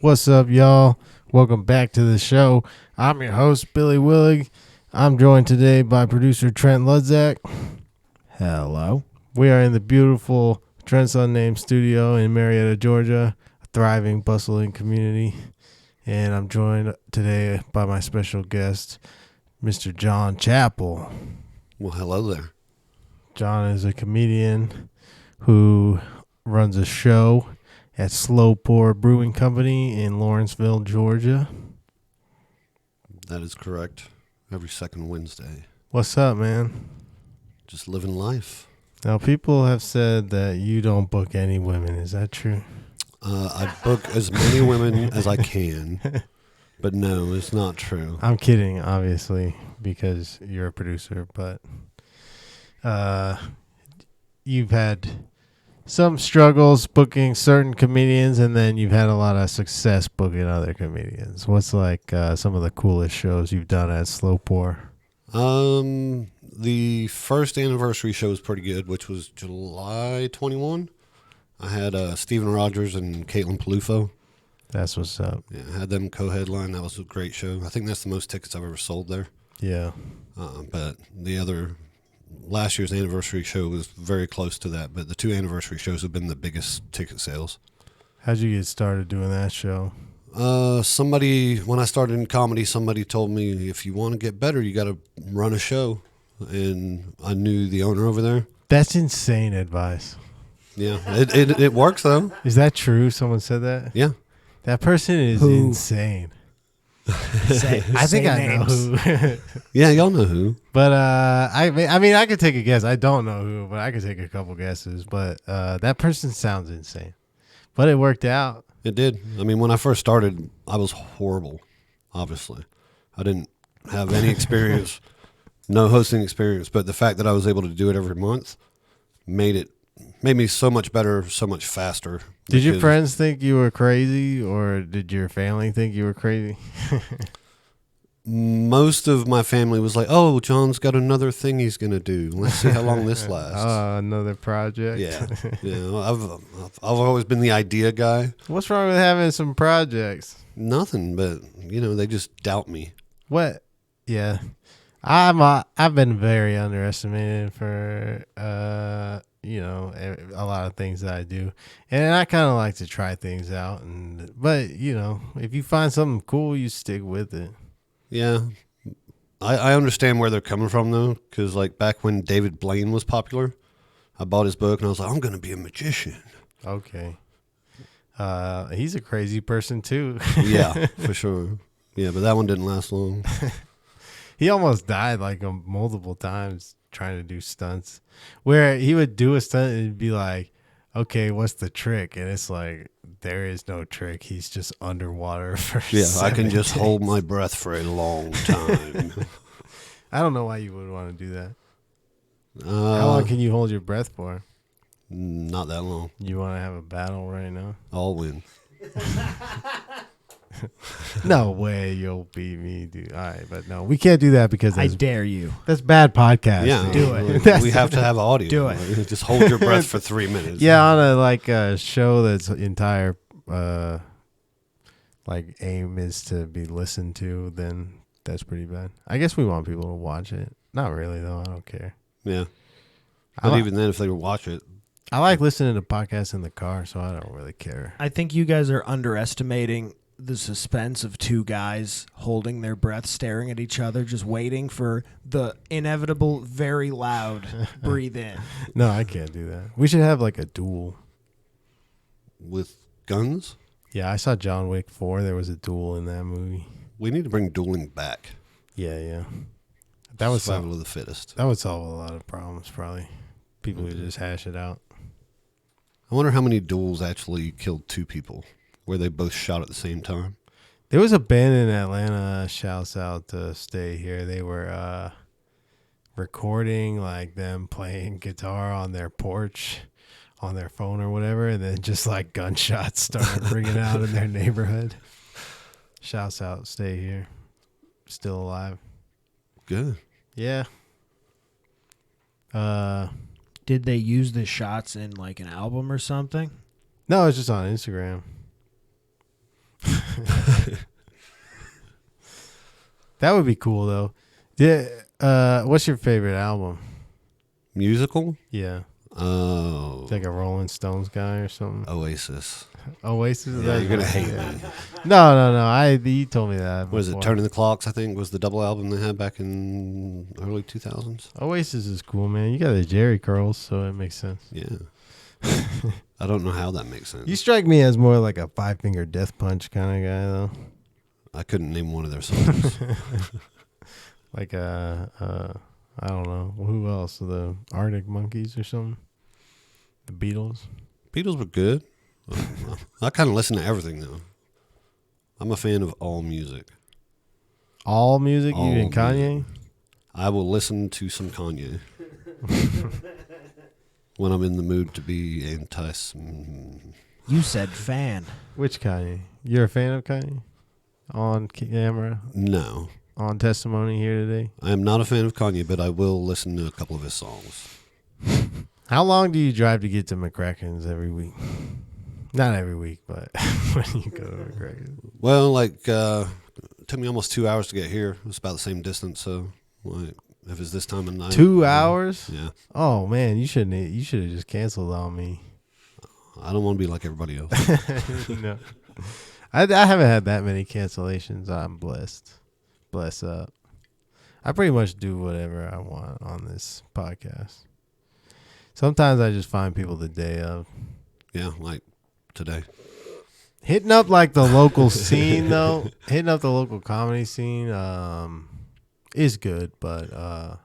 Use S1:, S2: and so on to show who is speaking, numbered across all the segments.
S1: What's up, y'all? Welcome back to the show. I'm your host, Billy Willig. I'm joined today by producer Trent Ludzack.
S2: Hello.
S1: We are in the beautiful Trent's Unnamed studio in Marietta, Georgia, a thriving, bustling community. And I'm joined today by my special guest, Mr. John Chappell.
S3: Well, hello there.
S1: John is a comedian who runs a show at Slow Pour Brewing Company in Lawrenceville, Georgia.
S3: That is correct. Every second Wednesday.
S1: What's up, man?
S3: Just living life.
S1: Now, people have said that you don't book any women. Is that true?
S3: I book as many women as I can, but no, it's not true.
S1: I'm kidding, obviously, because you're a producer, but you've had some struggles booking certain comedians, and then you've had a lot of success booking other comedians. What's like some of the coolest shows you've done at Slow Pour?
S3: The first anniversary show was pretty good, which was July 21. I had Steven Rogers and Caitlin Palufo.
S1: That's what's up.
S3: Yeah, I had them co-headline. That was a great show. I think that's the most tickets I've ever sold there.
S1: Yeah.
S3: But the other last year's anniversary show was very close to that. But the two anniversary shows have been the biggest ticket sales.
S1: How'd you get started doing that show?
S3: When I started in comedy, somebody told me, if you want to get better, you got to run a show. And I knew the owner over there.
S1: That's insane advice.
S3: Yeah, it works though.
S1: Is that true? Someone said that?
S3: Yeah.
S1: That person is insane. I think I know who.
S3: Yeah, y'all know who.
S1: But I mean, I could take a guess. I don't know who, but I could take a couple guesses. But that person sounds insane. But it worked out.
S3: It did. I mean, when I first started, I was horrible, obviously. I didn't have any experience, no hosting experience. But the fact that I was able to do it every month made me so much better, so much faster.
S1: Did your friends think you were crazy, or did your family think you were crazy?
S3: Most of my family was like, "Oh, John's got another thing he's gonna do. Let's see how long this lasts."
S1: Another project.
S3: Yeah, yeah. I've always been the idea guy.
S1: What's wrong with having some projects?
S3: Nothing, but they just doubt me.
S1: What? Yeah, I've been very underestimated for a lot of things that I do, and I kind of like to try things out. But if you find something cool, you stick with it.
S3: Yeah, I understand where they're coming from though, because like back when David Blaine was popular, I bought his book and I was like, I'm gonna be a magician.
S1: Okay, he's a crazy person too.
S3: Yeah, for sure. Yeah, but that one didn't last long.
S1: He almost died like multiple times trying to do stunts, where he would do a stunt and it'd be like, okay, what's the trick? And it's like, there is no trick. He's just underwater for 7
S3: I can just
S1: days.
S3: hold my breath for a long time.
S1: I don't know why you would want to do that. How long can you hold your breath for?
S3: Not that long.
S1: You want to have a battle right now?
S3: I'll win.
S1: No way you'll beat me, dude. All right, but no, we can't do that because
S2: I dare you.
S1: That's bad podcast.
S3: Yeah,
S2: do it.
S3: We have to have audio.
S2: Do it.
S3: Just hold your breath for 3 minutes.
S1: Yeah, on a show that's entire aim is to be listened to, then that's pretty bad. I guess we want people to watch it. Not really though. I don't care.
S3: Yeah. But even then, if they watch it,
S1: I like listening to podcasts in the car, so I don't really care.
S2: I think you guys are underestimating the suspense of two guys holding their breath, staring at each other, just waiting for the inevitable, very loud breathe in.
S1: No, I can't do that. We should have like a duel.
S3: with guns,
S1: Yeah, I saw John Wick 4. There was a duel in that movie.
S3: we need to bring dueling back.
S1: Yeah. That would
S3: Survival
S1: solve
S3: of the fittest.
S1: That would solve a lot of problems, probably. People would just hash it out.
S3: I wonder how many duels actually killed two people, where they both shot at the same time.
S1: There was a band in Atlanta, shouts out to Stay Here. They were recording like them playing guitar on their porch, on their phone or whatever, and then just like gunshots started ringing out in their neighborhood. Shouts out, Stay Here. Still alive.
S3: Good.
S1: Yeah.
S2: Did they use the shots in like an album or something?
S1: No, it's just on Instagram. That would be cool though. Yeah. What's your favorite album?
S3: Musical?
S1: Yeah.
S3: Oh,
S1: Like a Rolling Stones guy or something.
S3: Oasis.
S1: Oasis.
S3: Yeah, you're gonna hate me.
S1: No. You told me that.
S3: What is it?
S1: before.
S3: Turning the Clocks, I think, was the double album they had back in early 2000s.
S1: Oasis is cool, man. You got the Jerry curls, so it makes sense.
S3: Yeah. I don't know how that makes sense.
S1: You strike me as more like a Five Finger Death Punch kind of guy, though.
S3: I couldn't name one of their songs.
S1: Like I don't know who else. The Arctic Monkeys or something. The Beatles.
S3: Beatles were good. I kind of listen to everything though. I'm a fan of all music.
S1: All music,
S3: All
S1: even Kanye.
S3: music. I will listen to some Kanye when I'm in the mood to be enticed.
S2: You said fan.
S1: Which Kanye? You're a fan of Kanye? On camera,
S3: No,
S1: on testimony here today.
S3: I am not a fan of Kanye, but I will listen to a couple of his songs.
S1: How long do you drive to get to McCracken's every week? Not every week, but when you go to McCracken's.
S3: Well, like, it took me almost 2 hours to get here. It's about the same distance, so like, if it's this time of night.
S1: 2 hours?
S3: Yeah.
S1: Oh man, you should have just canceled on me.
S3: I don't want to be like everybody else.
S1: No. I haven't had that many cancellations. I'm blessed. Bless up. I pretty much do whatever I want on this podcast. Sometimes I just find people the day of.
S3: Yeah, like today.
S1: Hitting up like the local scene though. Hitting up the local comedy scene is good, but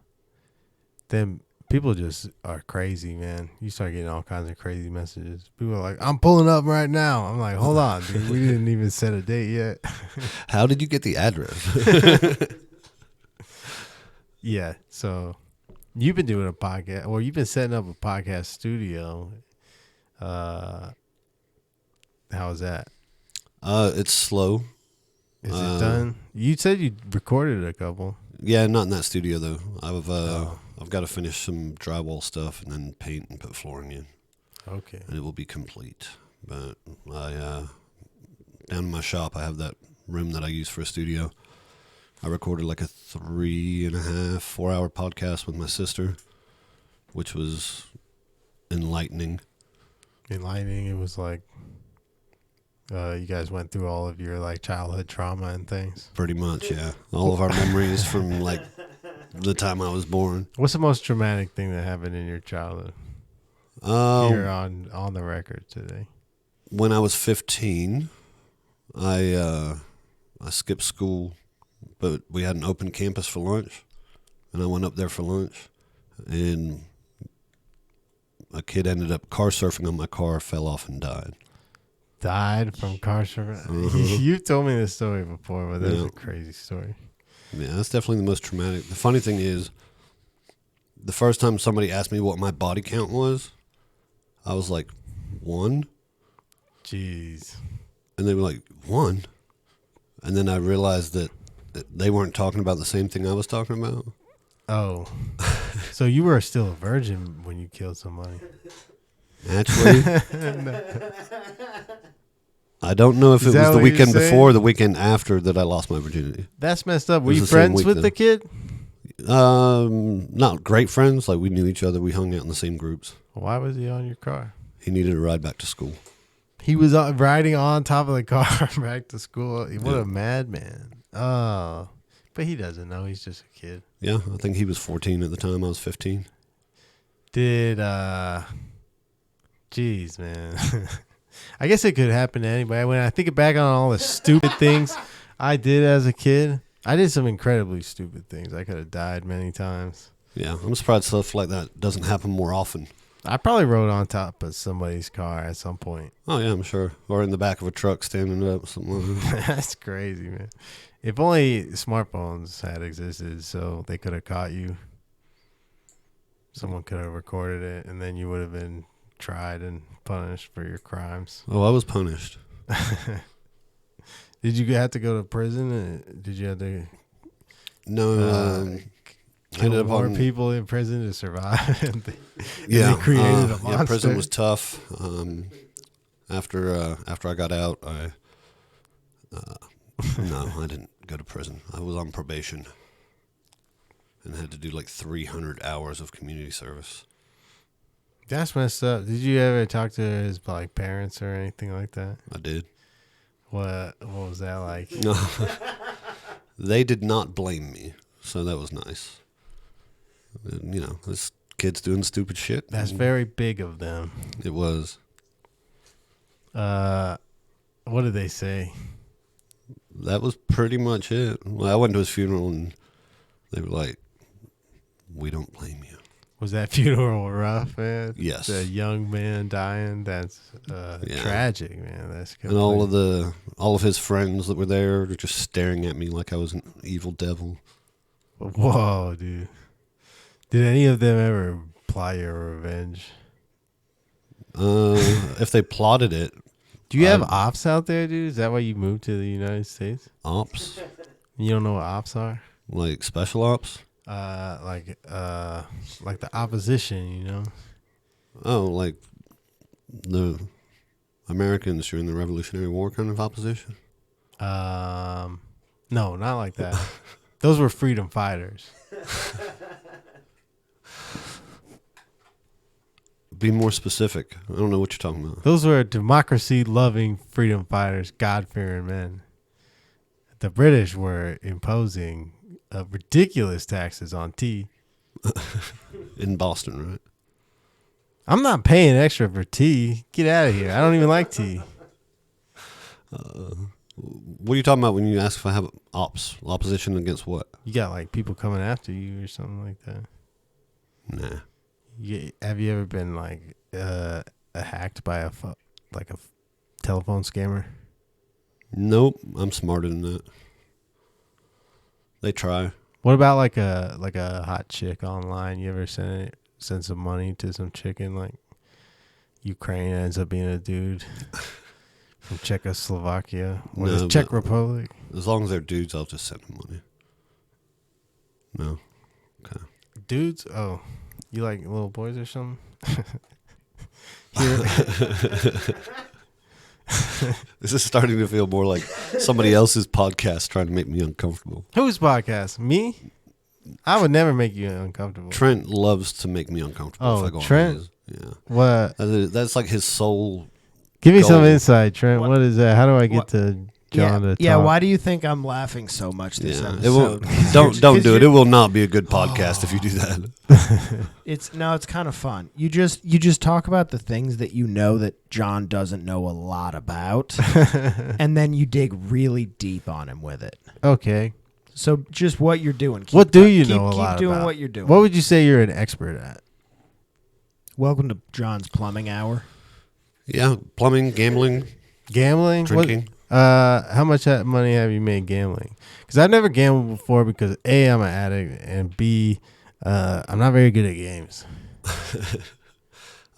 S1: then people just are crazy, man. You start getting all kinds of crazy messages. People are like, I'm pulling up right now. I'm like, hold on, dude. We didn't even set a date yet.
S3: How did you get the address?
S1: Yeah, so you've been doing a podcast, or you've been setting up a podcast studio. How is that?
S3: It's slow.
S1: Is it done? You said you recorded a couple.
S3: Yeah, not in that studio though. I've got to finish some drywall stuff and then paint and put flooring in.
S1: Okay.
S3: And it will be complete. But down in my shop, I have that room that I use for a studio. I recorded like a 3.5, 4 hour podcast with my sister, which was enlightening.
S1: Enlightening. It was like you guys went through all of your like childhood trauma and things.
S3: Pretty much, yeah. All of our memories from like the time I was born.
S1: What's the most traumatic thing that happened in your childhood? Here on the record today.
S3: When I was 15, I skipped school, but we had an open campus for lunch, and I went up there for lunch, and a kid ended up car surfing on my car, fell off, and died.
S1: Died from car surfing? You've told me this story before, but that's a crazy story.
S3: Yeah, that's definitely the most traumatic. The funny thing is, the first time somebody asked me what my body count was, I was like, 1.
S1: Jeez.
S3: And they were like, 1? And then I realized that they weren't talking about the same thing I was talking about.
S1: Oh. So you were still a virgin when you killed somebody.
S3: Actually, I don't know if it was the weekend before or the weekend after that I lost my virginity.
S1: That's messed up. Were you friends with the kid?
S3: Not great friends. Like, we knew each other. We hung out in the same groups.
S1: Why was he on your car?
S3: He needed a ride back to school.
S1: He was riding on top of the car back to school. What a madman. Oh. But he doesn't know. He's just a kid.
S3: Yeah, I think he was 14 at the time. I was 15.
S1: Jeez, man. I guess it could happen to anybody. When I think back on all the stupid things I did as a kid, I did some incredibly stupid things. I could have died many times.
S3: Yeah, I'm surprised stuff like that doesn't happen more often.
S1: I probably rode on top of somebody's car at some point.
S3: Oh, yeah, I'm sure. Or in the back of a truck standing up, something like that.
S1: That's crazy, man. If only smartphones had existed so they could have caught you. Someone could have recorded it, and then you would have been tried and punished for your crimes.
S3: Oh, I was punished.
S1: Did you have to go to prison? Did you have to kill more people in prison to survive? They created a monster.
S3: Yeah, prison was tough. After I got out, No, I didn't go to prison. I was on probation and had to do like 300 hours of community service.
S1: That's messed up. Did you ever talk to his like parents or anything like that?
S3: I did.
S1: What was that like?
S3: No, they did not blame me, so that was nice. You know, this kid's doing stupid shit.
S1: That's very big of them.
S3: It was.
S1: What did they say?
S3: That was pretty much it. Well, I went to his funeral and they were like, "We don't blame you."
S1: Was that funeral rough, man?
S3: Yes.
S1: The young man dying. That's tragic, man. That's
S3: and all of his friends that were there were just staring at me like I was an evil devil.
S1: Whoa, dude. Did any of them ever plot your revenge?
S3: If they plotted it.
S1: Do you have ops out there, dude? Is that why you moved to the United States?
S3: Ops?
S1: You don't know what ops are?
S3: Like special ops?
S1: Like the opposition, you know?
S3: Oh, like the Americans during the Revolutionary War kind of opposition?
S1: No, not like that. Those were freedom fighters.
S3: Be more specific. I don't know what you're talking about.
S1: Those were democracy-loving freedom fighters, God-fearing men. The British were imposing ridiculous taxes on tea.
S3: In Boston, right?
S1: I'm not paying extra for tea. Get out of here. I don't even like tea.
S3: What are you talking about when you ask if I have opposition against what?
S1: You got like people coming after you or something like that.
S3: Nah.
S1: Have you ever been like hacked by a telephone scammer?
S3: Nope, I'm smarter than that. They try.
S1: What about like a hot chick online? You ever send some money to some chick in like Ukraine, ends up being a dude from Czechoslovakia or the Czech Republic?
S3: As long as they're dudes, I'll just send them money. No. Okay.
S1: Dudes? Oh. You like little boys or something?
S3: This is starting to feel more like somebody else's podcast trying to make me uncomfortable.
S1: Whose podcast? Me? I would never make you uncomfortable.
S3: Trent loves to make me uncomfortable.
S1: Oh,
S3: if I go
S1: Trent?
S3: on his. Yeah.
S1: What?
S3: That's like his sole.
S1: Give me
S3: goal.
S1: some insight, Trent. What is that? How do I get to John to talk?
S2: Yeah, why do you think I'm laughing so much this
S3: Yeah.
S2: episode?
S3: Don't do it. It will not be a good podcast if you do that.
S2: It's kind of fun. You just talk about the things that you know that John doesn't know a lot about, and then you dig really deep on him with it.
S1: Okay.
S2: So just what you're doing.
S1: What do you know a lot
S2: Keep doing
S1: about?
S2: what you're doing.
S1: What would you say you're an expert at?
S2: Welcome to John's Plumbing Hour.
S3: Yeah, plumbing, gambling,
S1: Gambling?
S3: drinking.
S1: How much money have you made gambling? Because I've never gambled before because A, I'm an addict, and B, I'm not very good at games.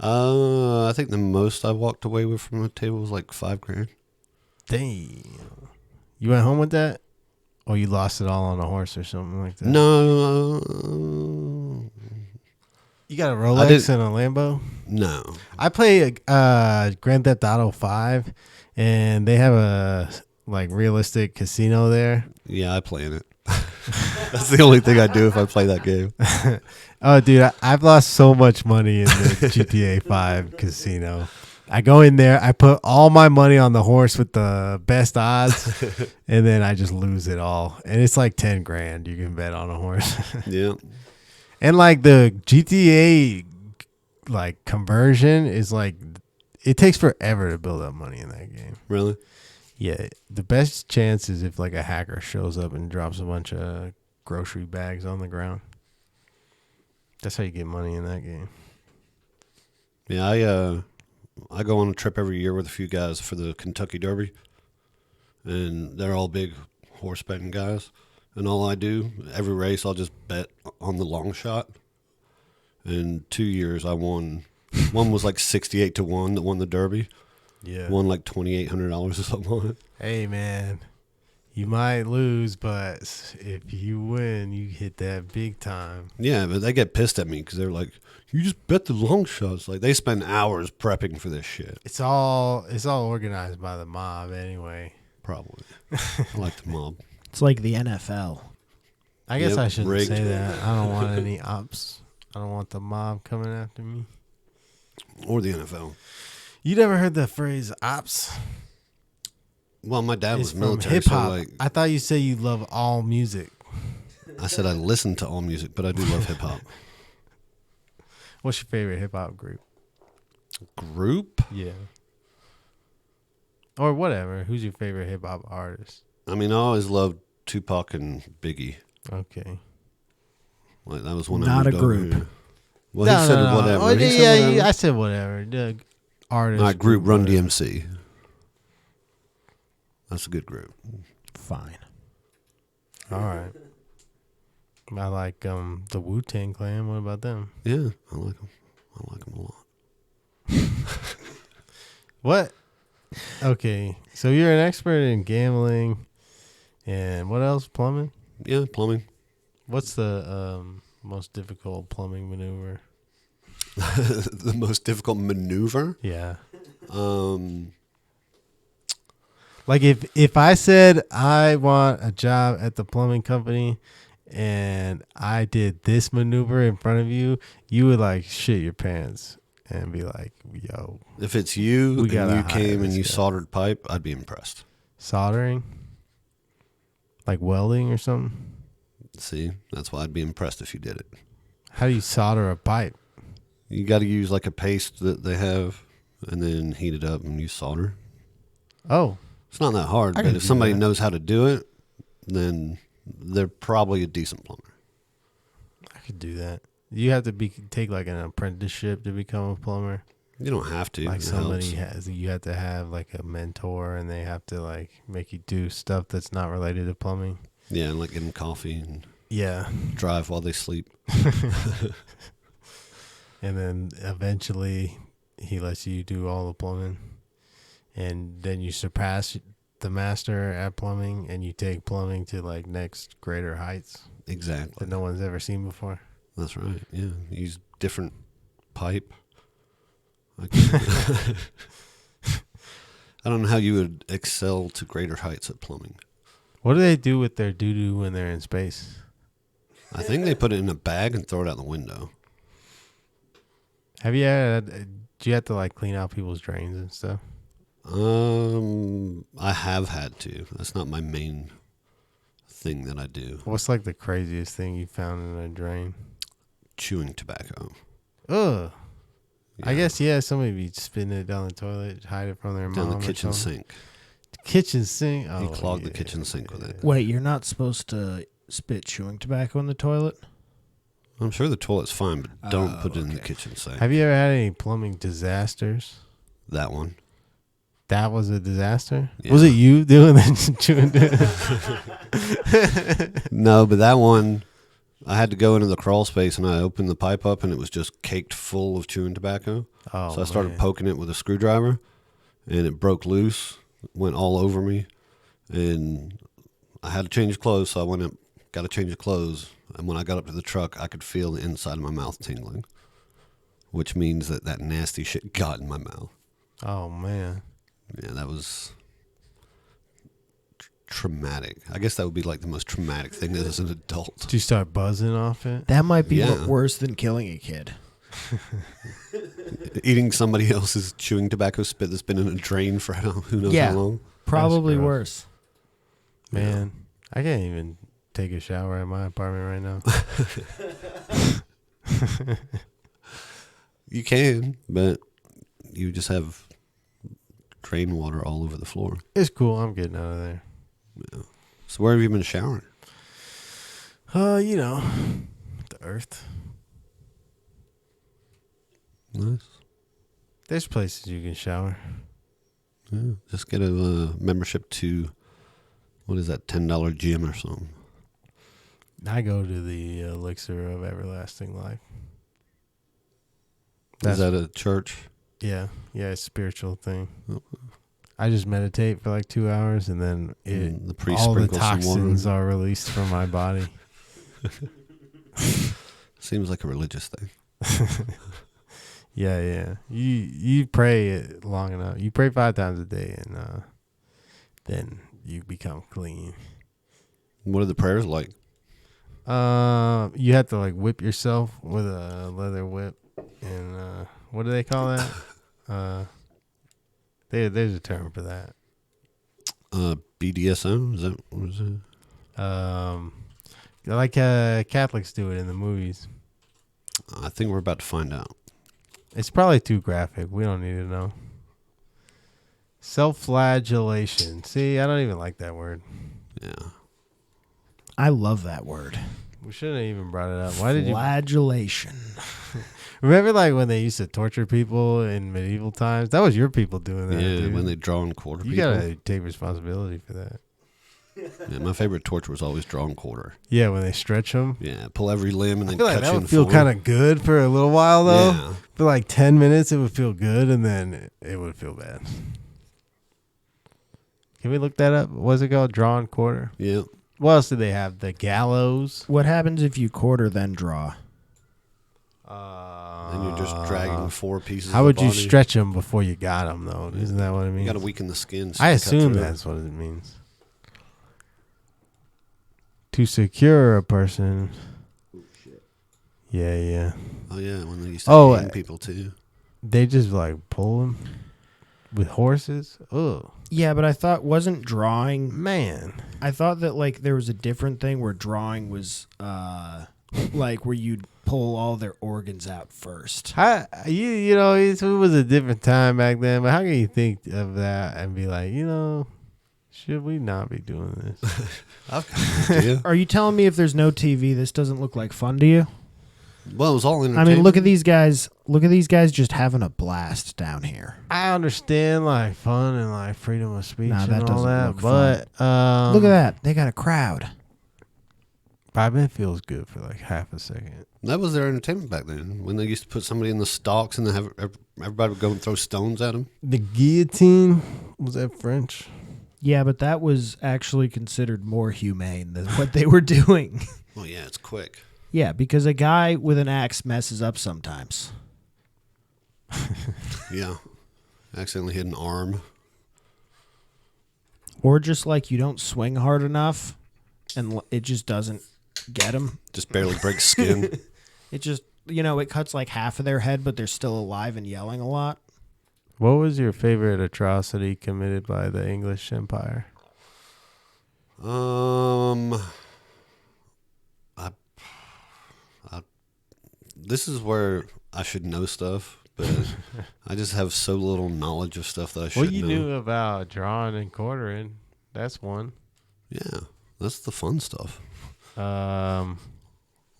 S3: I think the most I walked away with from a table was like $5,000.
S1: Damn. You went home with that? Or you lost it all on a horse or something like that?
S3: No.
S1: You got a Rolex and a Lambo?
S3: No.
S1: I play Grand Theft Auto 5, and they have a like realistic casino there.
S3: Yeah, I play in it. That's the only thing I do if I play that game.
S1: Oh, dude, I've lost so much money in the GTA 5 casino. I go in there, I put all my money on the horse with the best odds, and then I just lose it all. And it's like $10,000 you can bet on a horse.
S3: Yeah.
S1: And like the GTA like conversion is like, it takes forever to build up money in that game.
S3: Really?
S1: Yeah, the best chance is if like a hacker shows up and drops a bunch of grocery bags on the ground. That's how you get money in that game.
S3: Yeah, I go on a trip every year with a few guys for the Kentucky Derby, and they're all big horse betting guys. And all I do, every race, I'll just bet on the long shot. And 2 years, I won. One was like 68-1 that won the Derby.
S1: Yeah.
S3: Won like $2,800 or something on it.
S1: Hey, man, you might lose, but if you win, you hit that big time.
S3: Yeah, but they get pissed at me because they're like, you just bet the long shots. Like, they spend hours prepping for this shit.
S1: It's all organized by the mob anyway.
S3: Probably. I like the mob.
S2: It's like the NFL.
S1: I guess
S3: Yep,
S1: I shouldn't
S3: rigged.
S1: say that. I don't want any ops. I don't want the mob coming after me.
S3: Or the NFL.
S1: You never heard the phrase ops?
S3: Well, my dad
S1: It's
S3: was
S1: from
S3: military,
S1: hip
S3: so
S1: hop.
S3: like
S1: I thought you said you love all music.
S3: I said I listen to all music, but I do love hip hop.
S1: What's your favorite hip hop group?
S3: Group?
S1: Yeah. Or whatever. Who's your favorite hip hop artist?
S3: I mean, I always loved Tupac and Biggie.
S1: Okay.
S3: Like that was when
S2: Not
S3: I
S2: a
S3: moved over
S2: group.
S3: here. Well, he said whatever.
S1: Oh,
S3: He said
S1: yeah,
S3: whatever.
S1: I said whatever. The artist.
S3: All right, group Run
S1: whatever.
S3: DMC. That's a good group.
S2: Fine.
S1: All right. I like the Wu-Tang Clan. What about them?
S3: Yeah, I like them. I like them a lot.
S1: What? Okay, so you're an expert in gambling, and what else? Plumbing.
S3: Yeah, plumbing.
S1: What's the most difficult plumbing maneuver?
S3: The most difficult maneuver.
S1: Yeah.
S3: Um,
S1: Like if I said I want a job at the plumbing company and I did this maneuver in front of you, you would like shit your pants and be like, yo,
S3: if it's you
S1: We
S3: and
S1: gotta
S3: you
S1: hire
S3: came and
S1: this
S3: you
S1: guy.
S3: soldered pipe, I'd be impressed.
S1: soldering? Like welding or something?
S3: See, that's why I'd be impressed if you did it.
S1: How do you solder a pipe?
S3: You got to use like a paste that they have, and then heat it up and use solder.
S1: Oh,
S3: It's not that hard,
S1: I
S3: but
S1: can
S3: if
S1: do
S3: somebody
S1: that.
S3: knows how to do it, then they're probably a decent plumber.
S1: I could do that. You have to take like an apprenticeship to become a plumber.
S3: You don't have to.
S1: Like
S3: It
S1: somebody
S3: helps.
S1: you have to have like a mentor, and they have to like make you do stuff that's not related to plumbing.
S3: Yeah, and like give them coffee and
S1: Yeah,
S3: drive while they sleep.
S1: and then eventually he lets you do all the plumbing, and then you surpass the master at plumbing, and you take plumbing to like next greater heights
S3: Exactly.
S1: that no one's ever seen before.
S3: That's right. Yeah, use different pipe. I don't know how you would excel to greater heights at plumbing.
S1: What do they do with their doo-doo when they're in space?
S3: I think they put it in a bag and throw it out the window.
S1: Have you ever, do you have to like clean out people's drains and stuff?
S3: I have had to. That's not my main thing that I do.
S1: What's like the craziest thing you found in a drain?
S3: Chewing tobacco.
S1: Ugh. I
S3: Yeah.
S1: guess, yeah, somebody be spitting it down the toilet, hide it from their
S3: Down
S1: mom
S3: the
S1: or
S3: kitchen
S1: something.
S3: sink.
S1: Kitchen sink? Oh,
S3: He clogged the
S1: yeah,
S3: kitchen sink with it.
S1: yeah.
S2: Wait, you're not supposed to spit chewing tobacco in the toilet?
S3: I'm sure the toilet's fine, but don't put it in the
S2: okay.
S3: kitchen sink.
S1: Have you ever had any plumbing disasters?
S3: That one.
S1: That was a disaster?
S3: Yeah.
S1: Was it you doing the chewing?
S3: No, but that one, I had to go into the crawl space and I opened the pipe up and it was just caked full of chewing tobacco.
S1: Oh,
S3: So I started
S1: man.
S3: poking it with a screwdriver and it broke loose, went all over me. And I had to change clothes, so I went up, got to change of clothes. And when I got up to the truck, I could feel the inside of my mouth tingling, which means that nasty shit got in my mouth.
S1: Oh, man.
S3: Yeah, that was traumatic. I guess that would be like the most traumatic thing as an adult.
S1: Did you start buzzing off it?
S2: That might be
S3: Yeah.
S2: worse than killing a kid.
S3: Eating somebody else's chewing tobacco spit that's been in a drain for who knows
S2: Yeah.
S3: how long.
S2: Probably
S1: gross.
S2: worse.
S1: Man, I can't even take a shower at my apartment right now.
S3: You can, but you just have drain water all over the floor.
S1: It's cool. I'm getting out of there.
S3: So where have you been showering?
S1: You know, the earth.
S3: Nice.
S1: There's places you can shower.
S3: Yeah, just get a membership to, what is that, $10 gym or something.
S1: I go to the Elixir of Everlasting Life.
S3: Is that a church?
S1: Yeah, it's a spiritual thing.
S3: Oh.
S1: I just meditate for like 2 hours, and then
S3: And the priest
S1: all the
S3: sprinkles some water.
S1: toxins are released from my body.
S3: Seems like a religious thing.
S1: Yeah. You pray it long enough. You pray 5 times a day, and then you become clean.
S3: What are the prayers like?
S1: You have to like whip yourself with a leather whip, and what do they call that? There's a term for that.
S3: BDSM, is that what is it?
S1: Like Catholics do it in the movies.
S3: I think we're about to find out.
S1: It's probably too graphic. We don't need to know. Self-flagellation. See, I don't even like that word.
S3: Yeah.
S2: I love that word.
S1: We shouldn't have even brought it up. Why did you?
S2: Flagellation.
S1: Remember, like when they used to torture people in medieval times? That was your people doing that.
S3: Yeah,
S1: dude.
S3: when they draw and quarter
S1: You
S3: people.
S1: gotta take responsibility for that.
S3: Yeah, my favorite torture was always draw and quarter.
S1: Yeah, when they stretch them.
S3: Yeah, pull every limb and
S1: I
S3: then
S1: feel like
S3: cut
S1: that
S3: you in
S1: would feel
S3: four.
S1: kind of good for a little while, though.
S3: Yeah.
S1: For like 10 minutes, it would feel good, and then it would feel bad. Can we look that up? What's it called? Draw and quarter?
S3: Yeah.
S1: What else do they have? The gallows.
S2: What happens if you quarter then draw?
S3: Then you're just dragging 4 pieces.
S1: How
S3: of
S1: would
S3: the
S1: you
S3: body.
S1: stretch them before you got them, though? Isn't that what it means?
S3: You got to weaken the skin. so
S1: I
S3: you cut
S1: assume
S3: through.
S1: that's what it means. To secure a person. Yeah.
S3: Oh yeah, when they used to hang people too.
S1: They just like pull them with horses. Oh
S2: Yeah, but I thought wasn't drawing.
S1: man,
S2: I thought that like there was a different thing where drawing was like where you'd pull all their organs out first.
S1: you know it was a different time back then. But how can you think of that and be like, should we not be doing this?
S3: I've got an idea.
S2: Are you telling me if there's no TV, this doesn't look like fun to you?
S3: Well, it was all
S2: I
S3: entertainment.
S2: mean, look at these guys. Look at these guys just having a blast down here.
S1: I understand like fun and like freedom of speech
S2: Nah, that
S1: and all
S2: doesn't
S1: that,
S2: look
S1: but
S2: Look at that. They got a crowd.
S1: I bet it feels good for like half a second.
S3: That was their entertainment back then. When they used to put somebody in the stocks and then have everybody would go and throw stones at them.
S1: The guillotine, was that French?
S2: Yeah, but that was actually considered more humane than what they were doing.
S3: Well, yeah, it's quick.
S2: Yeah, because a guy with an axe messes up sometimes.
S3: Yeah, accidentally hit an arm.
S2: Or just like you don't swing hard enough and it just doesn't get him.
S3: Just barely breaks skin.
S2: It just, it cuts like half of their head, but they're still alive and yelling a lot.
S1: What was your favorite atrocity committed by the English Empire?
S3: This is where I should know stuff, but I just have so little knowledge of stuff that I should
S1: Well, you
S3: know.
S1: knew about drawing and quartering. That's one.
S3: Yeah, that's the fun stuff.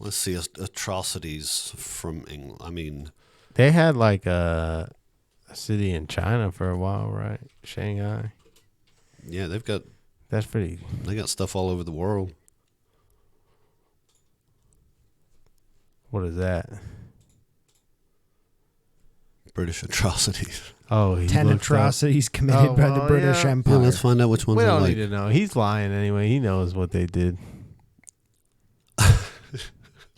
S3: Let's see, atrocities from England. I mean,
S1: they had like a city in China for a while, right? Shanghai.
S3: yeah, they
S1: That's
S3: got stuff all over the world.
S1: what is that?
S3: British atrocities.
S1: Oh,
S2: 10 atrocities committed by the British
S3: Yeah,
S2: Empire.
S3: let's find out which ones
S1: We
S3: I
S1: don't
S3: like.
S1: need to know. He's lying anyway. He knows what they did.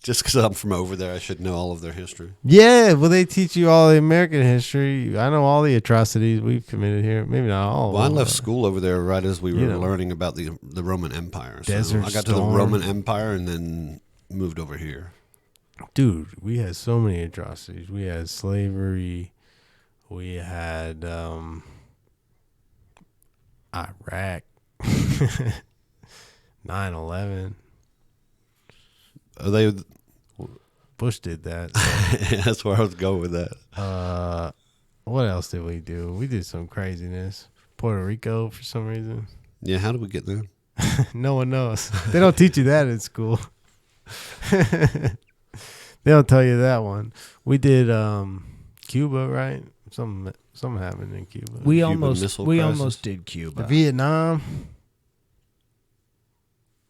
S3: Just because I'm from over there, I should know all of their history.
S1: Yeah, well, they teach you all the American history. I know all the atrocities we've committed here. Maybe not all.
S3: Well, I
S1: of them,
S3: left
S1: but-
S3: school over there right as we were
S1: You know.
S3: learning about the Roman Empire. So
S1: Desert
S3: I got to the
S1: Storm.
S3: Roman Empire and then moved over here.
S1: Dude, we had so many atrocities. We had slavery. We had Iraq. 9/11.
S3: Are they?
S1: Bush did that.
S3: That's where I was going with that.
S1: What else did we do? We did some craziness. Puerto Rico for some reason.
S3: Yeah, how did we get there?
S1: No one knows. They don't teach you that in school. They don't tell you that one. We did Cuba, right? Something happened in Cuba.
S2: We
S3: Cuban
S2: almost
S3: Missile Crisis.
S2: almost did Cuba.
S1: Vietnam.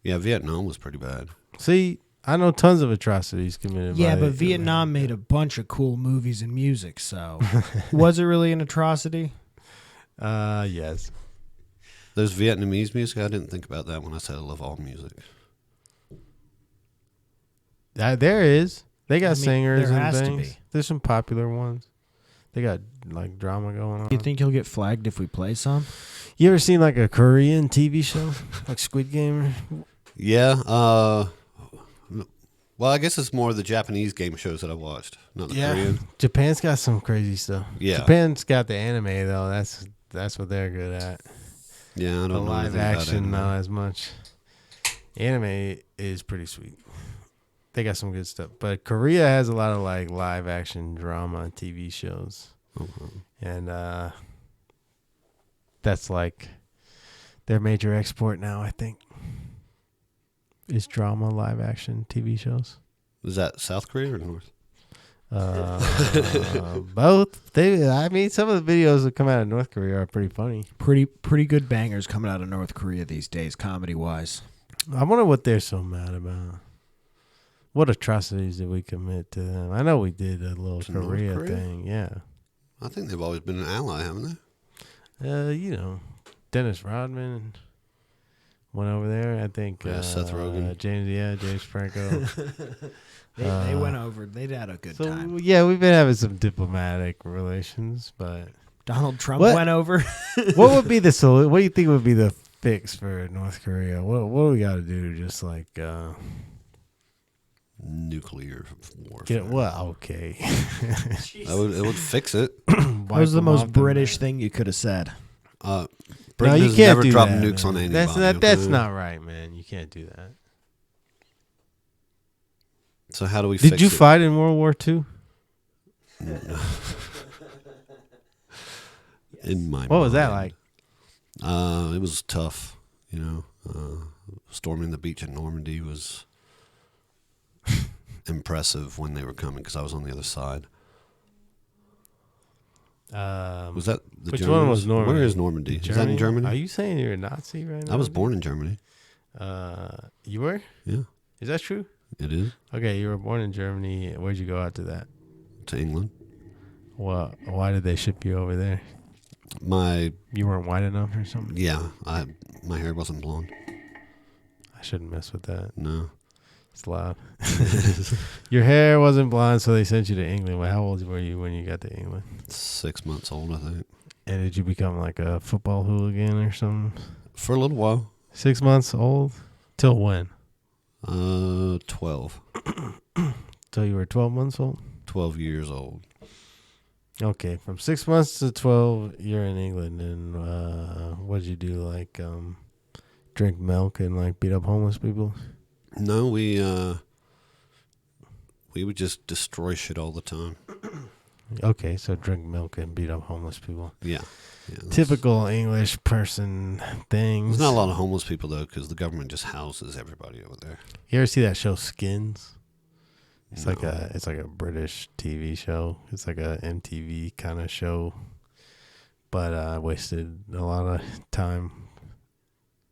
S3: Yeah, Vietnam was pretty bad.
S1: See, I know tons of atrocities committed.
S2: Yeah,
S1: by
S2: but Vietnam made a bunch of cool movies and music, so was it really an atrocity?
S1: Yes.
S3: There's Vietnamese music. I didn't think about that when I said I love all music.
S1: There is. They got
S2: I mean,
S1: singers
S2: there
S1: and
S2: has to
S1: things.
S2: be.
S1: There's some popular ones. They got like drama going on.
S2: You think he'll get flagged if we play some?
S1: You ever seen like a Korean TV show like Squid Game?
S3: Yeah. Well, I guess it's more the Japanese game shows that I watched, not the Korean.
S1: Japan's got some crazy stuff.
S3: Yeah.
S1: Japan's got the anime though. That's what they're good at.
S3: Yeah, I don't
S1: The
S3: know
S1: live
S3: anything about
S1: action,
S3: anime.
S1: not as much. Anime is pretty sweet. They got some good stuff, but Korea has a lot of like live action drama TV shows, and that's like their major export now. I think is drama live action TV shows.
S3: Is that South Korea or North?
S1: Both. I mean, some of the videos that come out of North Korea are pretty funny.
S2: Pretty good bangers coming out of North Korea these days, comedy wise.
S1: I wonder what they're so mad about. What atrocities did we commit to them? I know we did a little
S3: To North
S1: Korea
S3: Korea?
S1: thing. Yeah.
S3: I think they've always been an ally, haven't they?
S1: You know, Dennis Rodman went over there. I think
S3: Seth Rogen.
S1: James Franco.
S2: They went over. They had a good
S1: So
S2: time.
S1: yeah, we've been having some diplomatic relations, but
S2: Donald Trump
S1: What?
S2: went over.
S1: what would be the solution? What do you think would be the fix for North Korea? What do we got to do? Just like
S3: Nuclear warfare.
S1: get well, okay.
S3: It would fix it.
S2: That was the most British thing you could have said.
S1: No,
S3: Britain
S1: you
S3: has
S1: can't
S3: never
S1: do
S3: dropped
S1: that,
S3: nukes
S1: man.
S3: on anybody.
S1: That's
S3: okay?
S1: not right, man. You can't do that.
S3: So how do we fix
S1: Did you
S3: it?
S1: fight in World War II?
S3: In my
S1: What was that
S3: mind.
S1: like?
S3: It was tough, you know. Storming the beach in Normandy was impressive when they were coming because I was on the other side. Was that the
S1: which
S3: Germans?
S1: one was Normandy?
S3: Where is Normandy? Is that in Germany?
S1: Are you saying you're a Nazi right now?
S3: I was born in Germany.
S1: You were?
S3: Yeah,
S1: Is that true?
S3: it is.
S1: Okay, you were born in Germany. Where'd you go after that?
S3: To England.
S1: Well, why did they ship you over there? You weren't white enough or something?
S3: My hair wasn't blonde.
S1: I shouldn't mess with that.
S3: No.
S1: It's loud. Your hair wasn't blonde, so they sent you to England. Well, how old were you when you got to England?
S3: 6 months old, I think.
S1: And did you become like a football hooligan or something?
S3: For a little while.
S1: 6 months old? Till when?
S3: 12.
S1: Till you were 12 months old?
S3: 12 years old.
S1: Okay, from 6 months to 12, you're in England, and what did you do? Like, drink milk and like beat up homeless people?
S3: No, we would just destroy shit all the time.
S1: Okay, so drink milk and beat up homeless people.
S3: Yeah.
S1: Typical English person things.
S3: There's not a lot of homeless people though, because the government just houses everybody over there.
S1: You ever see that show Skins? It's
S3: No.
S1: it's like a British TV show. It's like a MTV kind of show. But I wasted a lot of time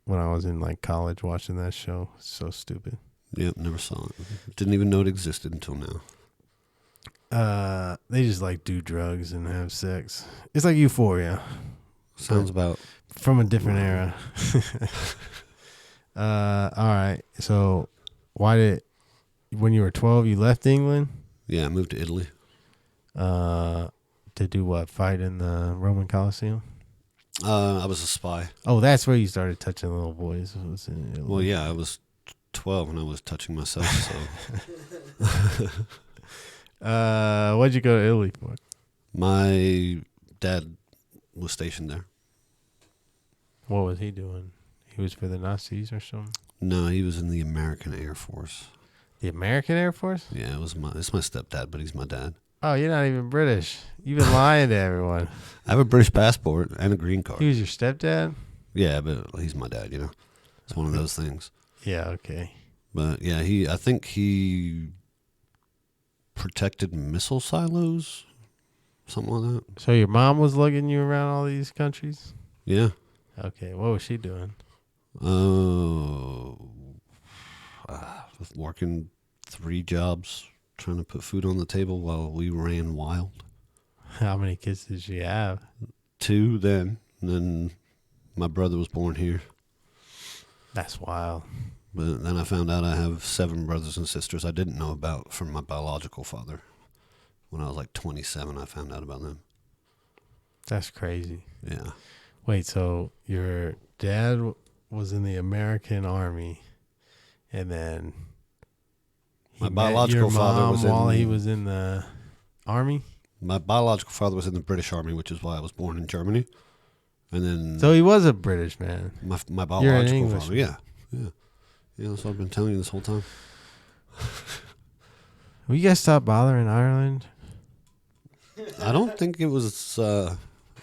S1: when I was in like college watching that show. It's so stupid.
S3: Yep, never saw it. Didn't even know it existed until now.
S1: They just like do drugs and have sex. It's like Euphoria.
S3: Sounds about
S1: From a different era. All right. So when you were 12, you left England?
S3: I moved to Italy.
S1: To do what? Fight in the Roman Colosseum?
S3: I was a spy.
S1: Oh, that's where you started touching little boys. Was in Italy.
S3: Well, yeah, I was 12 and I was touching myself. So
S1: What'd you go to Italy for?
S3: my dad was stationed there.
S1: What was he doing? He was for the Nazis or something?
S3: No, he was in the American Air Force.
S1: The American Air Force?
S3: Yeah, it's my stepdad, but he's my dad.
S1: Oh, you're not even British. You've been lying to everyone.
S3: I have a British passport and a green card.
S1: He was your stepdad?
S3: Yeah, but he's my dad, you know. It's one of those things.
S1: Yeah, okay.
S3: But yeah, I think he protected missile silos, something like that.
S1: So your mom was lugging you around all these countries?
S3: Yeah.
S1: Okay, what was she doing?
S3: Working 3 jobs, trying to put food on the table while we ran wild.
S1: How many kids did she have?
S3: 2 then, and then my brother was born here.
S1: That's wild.
S3: But then I found out I have 7 brothers and sisters I didn't know about from my biological father. When I was like 27, I found out about them.
S1: That's crazy.
S3: Yeah.
S1: Wait, so your dad was in the American Army, and then he
S3: My
S1: met
S3: biological
S1: your
S3: father
S1: mom
S3: was
S1: while
S3: in-
S1: he was in the Army?
S3: My biological father was in the British Army, which is why I was born in Germany. And then
S1: So he was a British man.
S3: my
S1: You're an
S3: biological
S1: Englishman.
S3: father, yeah. Yeah, that's what I've been telling you this whole time.
S1: Will you guys stop bothering Ireland?
S3: I don't think it was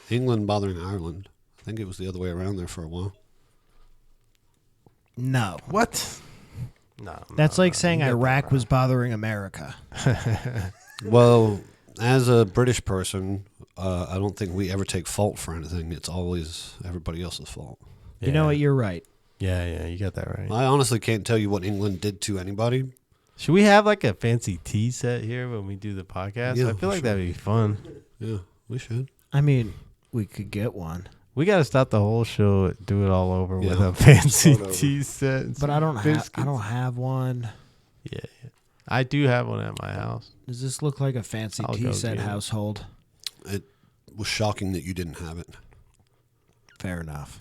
S3: England bothering Ireland. I think it was the other way around there for a while.
S2: No.
S1: What? No.
S2: That's like saying
S1: you got that
S2: Iraq
S1: wrong.
S2: was bothering America.
S3: Well, as a British person, I don't think we ever take fault for anything. It's always everybody else's fault.
S2: You know what? You're right.
S1: Yeah, you got that right.
S3: I honestly can't tell you what England did to anybody.
S1: Should we have like a fancy tea set here when we do the podcast?
S3: Yeah,
S1: I feel like
S3: sure.
S1: that'd be fun.
S3: Yeah, we should.
S2: I mean, we could get one.
S1: We got to stop the whole show, do it all over with
S3: Yeah.
S1: a fancy
S3: Start over.
S1: tea set. and
S2: But
S1: some
S2: I don't
S1: biscuits.
S2: have one.
S1: Yeah. I do have one at my house.
S2: Does this look like a fancy
S1: I'll
S2: tea
S1: go
S2: set
S1: get it.
S2: household?
S3: It was shocking that you didn't have it.
S2: Fair enough.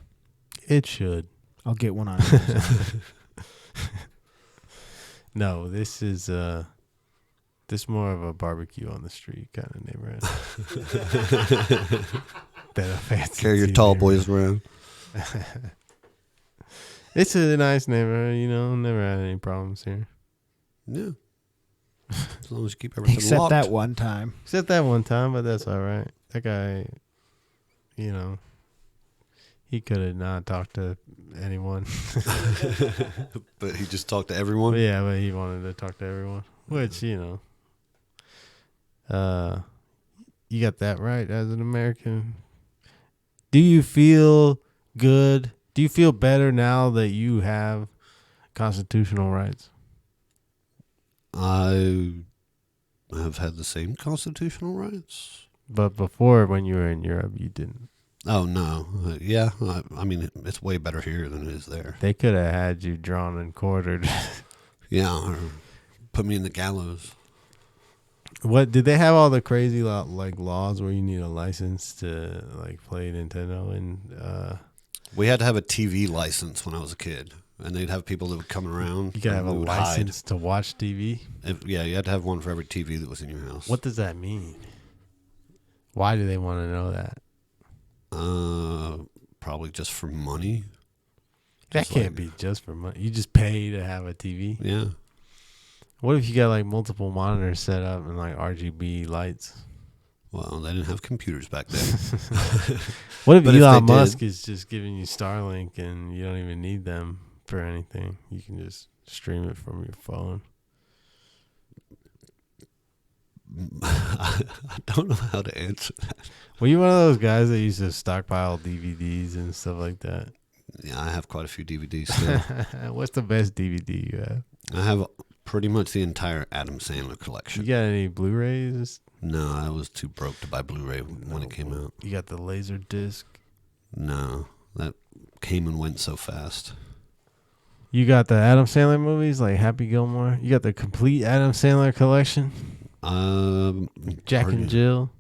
S1: It should.
S2: I'll get one on Amazon.
S1: No, this is more of a barbecue on the street kind of neighborhood than a fancy.
S3: Carry your
S1: tea
S3: tall
S1: neighborhood.
S3: boys around.
S1: It's a nice neighborhood, Never had any problems here,
S3: Yeah. As long as you keep everything
S2: Except
S3: locked.
S2: that one time.
S1: except that one time. But that's all right. That guy, he could have not talked to anyone.
S3: But he just talked to everyone.
S1: But yeah, but he wanted to talk to everyone, which you got that right as an American. Do you feel good? Do you feel better now that you have constitutional rights?
S3: I have had the same constitutional rights.
S1: But before, when you were in Europe, you didn't.
S3: Oh, no. Yeah. I mean, it's way better here than it is there.
S1: They could have had you drawn and quartered.
S3: Yeah. Or put me in the gallows.
S1: What did they have all the crazy laws where you need a license to play Nintendo and
S3: We had to have a TV license when I was a kid. And they'd have people that would come around.
S1: you gotta have
S3: and
S1: a
S3: we would hide.
S1: license to watch TV?
S3: Yeah, you had to have one for every TV that was in your house.
S1: What does that mean? Why do they want to know that?
S3: Probably just for money.
S1: That
S3: Just
S1: can't be just for money. You just pay to have a TV.
S3: Yeah.
S1: What if you got multiple monitors set up and RGB lights?
S3: Well, they didn't have computers back then.
S1: What if
S3: But if
S1: Elon
S3: they did-
S1: Musk is just giving you Starlink and you don't even need them for anything? You can just stream it from your phone.
S3: I don't know how to answer that.
S1: Were you one of those guys that used to stockpile DVDs and stuff like that?
S3: Yeah, I have quite a few DVDs still.
S1: What's the best DVD you have?
S3: I have pretty much the entire Adam Sandler
S1: You
S3: collection.
S1: got any Blu-rays?
S3: No, I was too broke to buy Blu-ray when it came out.
S1: You got the laser disc?
S3: No, that came and went so fast.
S1: You got the Adam Sandler movies like Happy Gilmore? You got the complete Adam Sandler collection? Jack and Jill?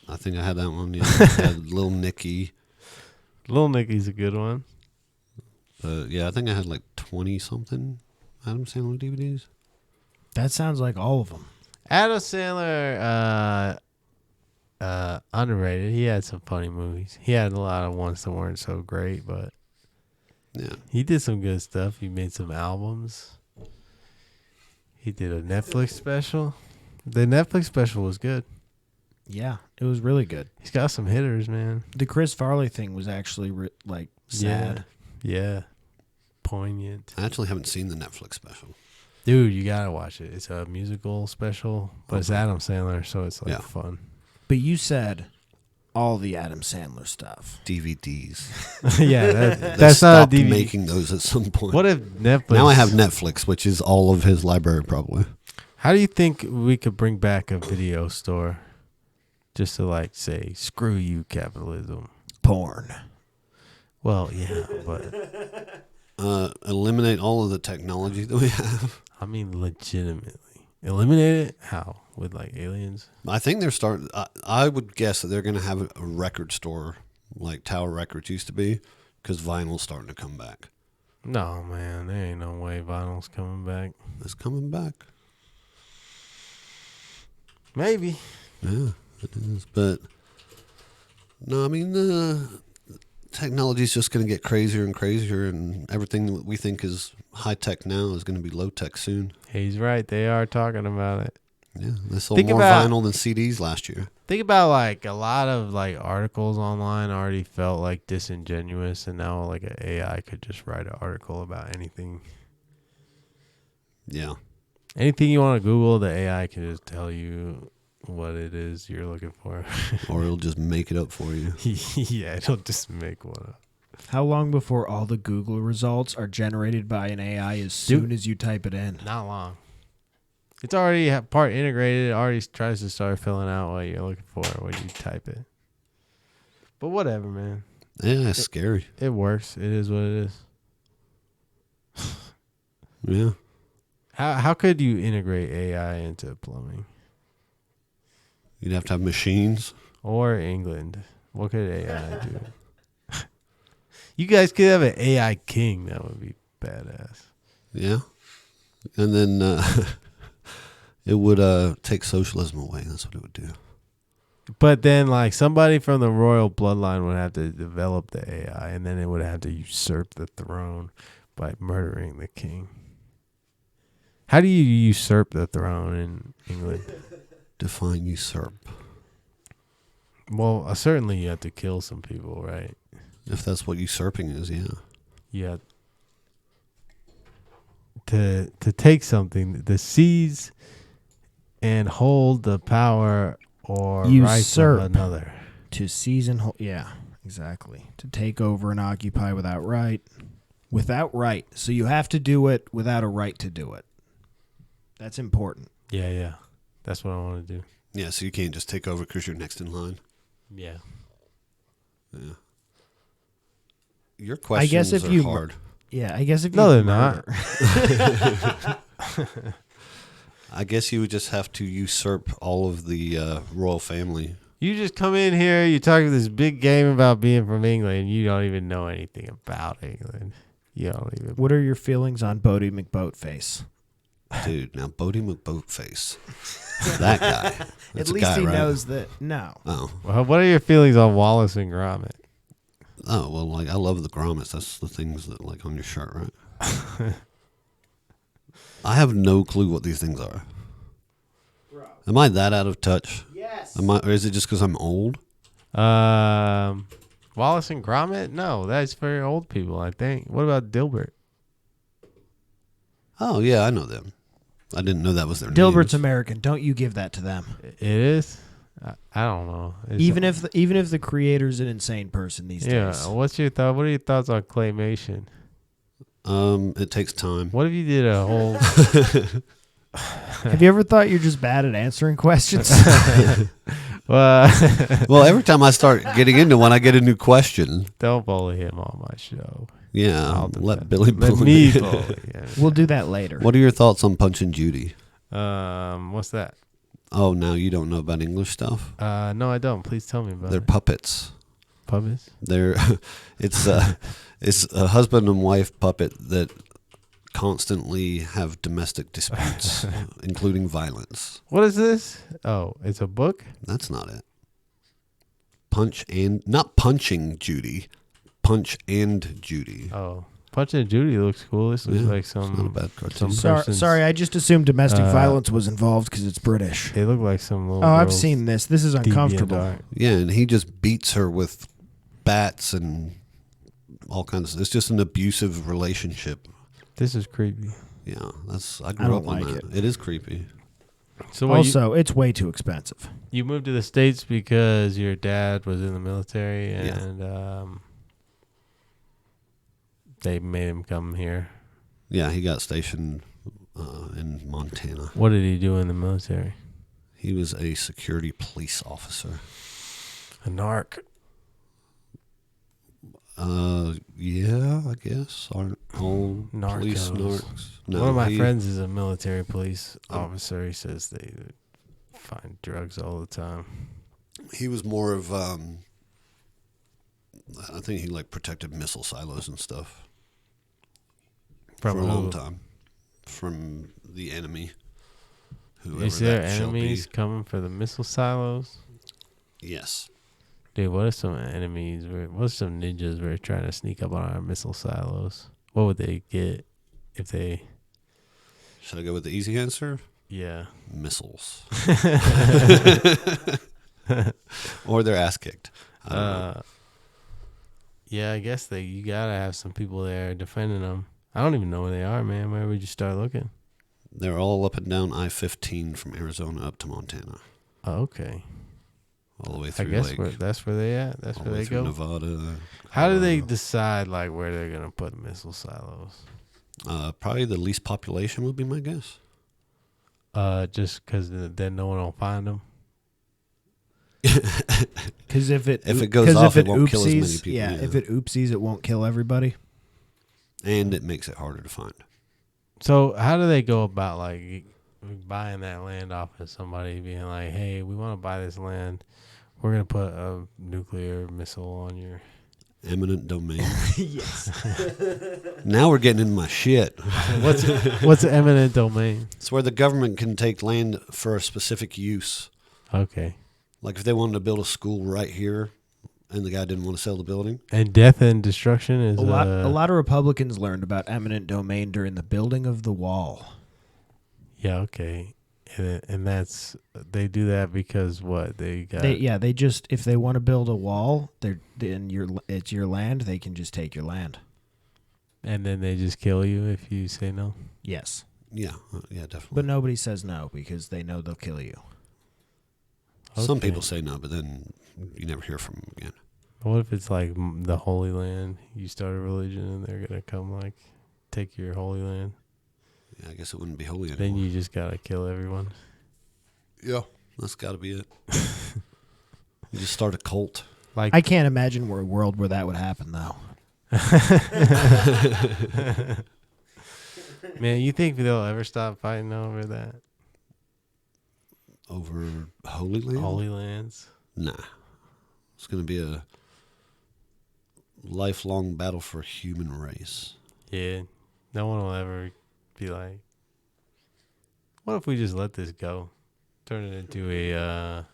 S3: I think I had that one. Yeah, I had Little Nicky.
S1: Little Nicky's a good one.
S3: Yeah, I think I had 20-something Adam Sandler DVDs.
S2: That sounds like all of them.
S1: Adam Sandler, underrated. He had some funny movies. He had a lot of ones that weren't so great, but
S3: Yeah.
S1: he did some good stuff. He made some albums. He did a Netflix special. The Netflix special was good.
S2: Yeah, it was really good.
S1: He's got some hitters, man.
S2: The Chris Farley thing was actually sad.
S1: Yeah. Poignant.
S3: I actually haven't seen the Netflix special.
S1: Dude, you gotta watch it. It's a musical special, but it's Adam Sandler, so it's
S3: Yeah.
S1: fun.
S2: But you said all the Adam Sandler stuff.
S3: DVDs.
S1: Yeah,
S3: They
S1: that's not a
S3: stopped
S1: DVD.
S3: making those at some point.
S1: What if Netflix?
S3: Now I have Netflix, which is all of his library probably.
S1: How do you think we could bring back a video store, just to say, "Screw you, capitalism"?
S2: Porn.
S1: Well, yeah, but
S3: Eliminate all of the technology that we have.
S1: I mean, legitimately. Eliminate it? How? With like aliens?
S3: I think they're starting. I would guess that they're going to have a record store like Tower Records used to be, because vinyl's starting to come back.
S1: No, man, there ain't no way vinyl's coming back.
S3: It's coming back.
S1: Maybe.
S3: Yeah, it is. But no, I mean, technology's just going to get crazier and crazier, and everything that we think is high tech now is going to be low tech soon.
S1: He's right. They are talking about it.
S3: Yeah, they sold
S1: Think
S3: more
S1: about-
S3: vinyl than CDs last year.
S1: Think about like a lot of like articles online already felt like disingenuous, and now like an AI could just write an article about anything.
S3: Yeah.
S1: Anything you want to Google, the AI can just tell you what it is you're looking for.
S3: Or it'll just make it up for you.
S1: Yeah, it'll just make one up.
S2: How long before all the Google results are generated by an AI as soon as you type it in?
S1: Not long. It's already part integrated. It already tries to start filling out what you're looking for when you type it. But whatever, man.
S3: Yeah, it's scary.
S1: It works. It is what it is.
S3: Yeah.
S1: How could you integrate AI into plumbing?
S3: You'd have to have machines.
S1: Or England? What could AI do? You guys could have an AI king. That would be badass.
S3: Yeah. And then it would take socialism away. That's what it would do.
S1: But then, like, somebody from the royal bloodline would have to develop the AI, and then it would have to usurp the throne by murdering the king. How do you usurp the throne in England?
S3: Define usurp.
S1: Well, certainly you have to kill some people, right?
S3: If that's what usurping is, yeah.
S1: Yeah. To take something, to seize and hold the power or rights of
S2: Usurp.
S1: another.
S2: To seize and hold. Yeah, exactly. To take over and occupy without right. Without right. So you have to do it without a right to do it. That's important.
S1: Yeah. That's what I want to do.
S3: Yeah, so you can't just take over because you're next in line.
S1: Yeah.
S3: Yeah. Your questions
S2: if
S3: are
S2: you
S3: hard.
S2: Yeah, I guess if you
S1: No, they're not.
S3: I guess you would just have to usurp all of the royal family.
S1: You just come in here, you talk this big game about being from England, and you don't even know anything about England. You don't even.
S2: What are your feelings on Bodie McBoatface?
S3: Dude, now Bodie McBoatface. That guy. That's
S2: At
S3: a
S2: least
S3: guy,
S2: he
S3: right?
S2: knows that. No.
S3: Oh.
S1: Well, what are your feelings on Wallace and Gromit?
S3: Oh, well, like, I love the grommets. That's the things that, like, on your shirt, right? I have no clue what these things are.
S2: Bro.
S3: Am I that out of touch?
S2: Yes.
S3: Or is it just because I'm old?
S1: Wallace and Gromit? No, that's for old people, I think. What about Dilbert?
S3: Oh, yeah, I know them. I didn't know that was their
S2: Dilbert's
S3: names.
S2: American. Don't you give that to them.
S1: It is? I don't know.
S2: Even if the creator's an insane person these days.
S1: What's your thought? What are your thoughts on claymation?
S3: It takes time.
S1: What if you did a whole?
S2: Have you ever thought you're just bad at answering questions?
S1: Well,
S3: Every time I start getting into one, I get a new question.
S1: don't bully him on my show.
S3: Yeah,
S1: I'll
S3: let
S1: defend-
S3: Billy
S1: Let
S3: bully
S1: me
S3: me.
S1: bully him.
S2: We'll do that later.
S3: What are your thoughts on Punch and Judy?
S1: What's that?
S3: Oh, now you don't know about English stuff?
S1: No, I don't. Please tell me about
S3: They're
S1: it.
S3: puppets.
S1: Puppets?
S3: They're it's a husband and wife puppet that constantly have domestic disputes, including violence.
S1: What is this? Oh, it's a book?
S3: That's not it. Not Punching Judy. Punch and Judy.
S1: Oh. Punch and Judy looks cool. This looks
S3: Yeah,
S1: like
S3: it's not a
S1: some.
S3: bad cartoon.
S2: Sorry, I just assumed domestic violence was involved because it's British.
S1: They look like some little.
S2: Oh, I've
S1: girls
S2: seen this. This is
S1: deviant
S2: uncomfortable.
S1: art.
S3: Yeah, and he just beats her with bats and all kinds of. It's just an abusive relationship.
S1: This is creepy.
S3: Yeah, I
S2: I
S3: grew
S2: don't
S3: up on
S2: like
S3: that. It is creepy.
S1: So what,
S2: Also, it's way too expensive.
S1: you moved to the States because your dad was in the military
S3: Yeah.
S1: and they made him come here.
S3: Yeah, he got stationed in Montana.
S1: What did he do in the military?
S3: He was a security police officer.
S1: A narc.
S3: Yeah. I guess. Aren't all police
S1: Narcos.
S3: narcs? No,
S1: One of my friends is a military police officer. He says they find drugs all the time.
S3: He was more of, I think he like protected missile silos and stuff
S1: From
S3: for a long
S1: who?
S3: time. From the enemy. Whoever
S1: Is there
S3: that shall be.
S1: enemies coming for the missile silos?
S3: Yes.
S1: Dude, what if some enemies what if some ninjas were trying to sneak up on our missile silos? What would they get if they...
S3: Should I go with the easy answer?
S1: Yeah.
S3: Missiles. Or their ass kicked. I don't know.
S1: Yeah, I guess you gotta have some people there defending them. I don't even know where they are, man. Where would you start looking?
S3: They're all up and down I-15 from Arizona up to Montana.
S1: Oh, okay.
S3: All the way
S1: I
S3: through
S1: guess
S3: like
S1: that's where they at. That's
S3: all
S1: where
S3: the way
S1: they
S3: through
S1: go.
S3: Nevada.
S1: How do they decide like where they're gonna put the missile silos?
S3: Probably the least population would be my guess.
S1: Just because then no one will find them.
S2: Because if it
S3: goes off, it won't kill as many
S2: oopsies,
S3: people.
S2: Yeah, if it oopsies, it won't kill everybody.
S3: And it makes it harder to find.
S1: So how do they go about like buying that land off of somebody being like, hey, we want to buy this land. We're going to put a nuclear missile on your...
S3: Eminent domain.
S2: Yes.
S3: Now we're getting into my shit.
S1: What's an eminent domain?
S3: It's where the government can take land for a specific use.
S1: Okay.
S3: Like if they wanted to build a school right here and the guy didn't want to sell the building.
S1: And death and destruction is...
S2: A lot of Republicans learned about eminent domain during the building of the wall.
S1: Yeah, okay. And that's... They do that because what? They got...
S2: They just... If they want to build a wall, it's your land, they can just take your land.
S1: And then they just kill you if you say no?
S2: Yes.
S3: Yeah, definitely.
S2: But nobody says no because they know they'll kill you.
S3: Some
S1: Okay.
S3: people say no, but then you never hear from them again.
S1: What if it's like the Holy Land? You start a religion and they're going to come like take your Holy Land?
S3: Yeah, I guess it wouldn't be holy anymore.
S1: Then you just got to kill everyone.
S3: Yeah, that's got to be it. You just start a cult.
S1: Like
S2: I can't imagine a world where that would happen, though.
S1: Man, you think they'll ever stop fighting over that?
S3: Over Holy Land?
S1: Holy Lands?
S3: Nah. It's going to be a lifelong battle for human race.
S1: Yeah. No one will ever be like, what if we just let this go? Turn it into a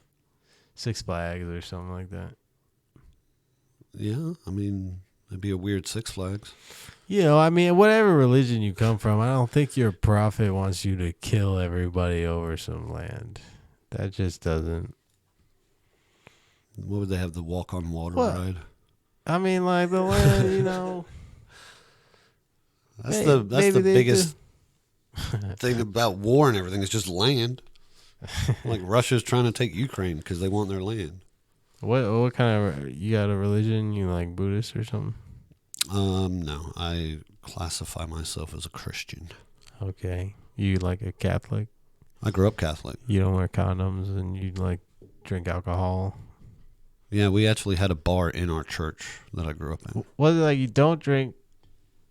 S1: Six Flags or something like that.
S3: Yeah, I mean, it'd be a weird Six Flags.
S1: You know, I mean, whatever religion you come from, I don't think your prophet wants you to kill everybody over some land. That just doesn't.
S3: What would they have, the walk on water
S1: What?
S3: ride?
S1: I mean, like the land, you know.
S3: That's
S1: Maybe
S3: the
S1: they
S3: biggest thing about war and everything. It's just land. Like Russia's trying to take Ukraine because they want their land.
S1: What kind of you got a religion? You like Buddhist or something?
S3: No, I classify myself as a Christian.
S1: Okay, you like a Catholic?
S3: I grew up Catholic.
S1: You don't wear condoms and you like drink alcohol.
S3: Yeah, we actually had a bar in our church that I grew up in.
S1: Well, like you don't drink,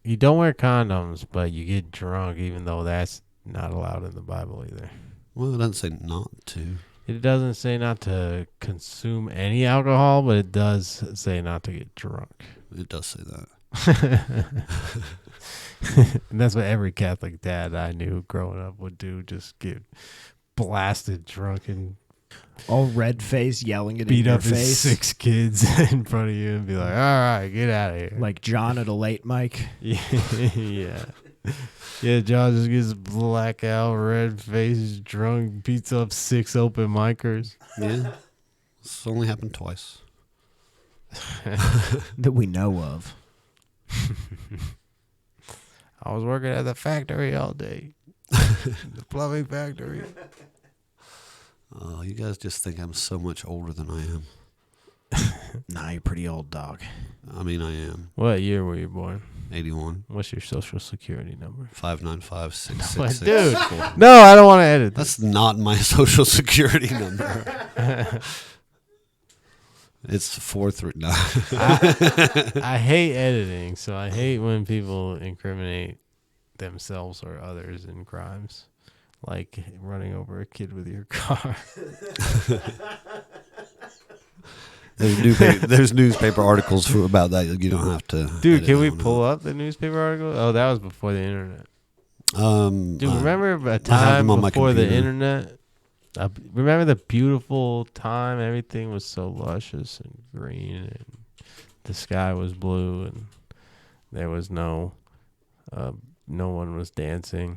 S1: you don't wear condoms, but you get drunk, even though that's not allowed in the Bible either.
S3: Well, it doesn't say not to.
S1: It doesn't say not to consume any alcohol, but it does say not to get drunk.
S3: It does say that.
S1: And that's what every Catholic dad I knew growing up would do, just get blasted drunk and
S2: All red-faced, yelling it
S1: beat
S2: in your
S1: up his
S2: face.
S1: 6 kids in front of you and be like, all right, get out of here.
S2: Like John at a late mic.
S1: Yeah. Yeah, John just gets blackout, red face, drunk, beats up 6 open micers.
S3: Yeah. It's only happened twice.
S2: That we know of.
S1: I was working at the factory all day. The plumbing factory.
S3: Oh, you guys just think I'm so much older than I am.
S2: Nah, you're pretty old, dog.
S3: I mean, I am.
S1: What year were you born?
S3: 81.
S1: What's your social security number?
S3: 595-666.
S1: Dude, no, I don't want to edit this.
S3: That's not my social security number. It's 4-3. No.
S1: I hate editing, so I hate when people incriminate themselves or others in crimes, like running over a kid with your car.
S3: There's newspaper articles about that. You don't have to.
S1: Dude, can we pull up the newspaper article? Oh, that was before the internet. Dude, remember a time before the internet? Remember the beautiful time? Everything was so luscious and green, and the sky was blue, and there was no one was dancing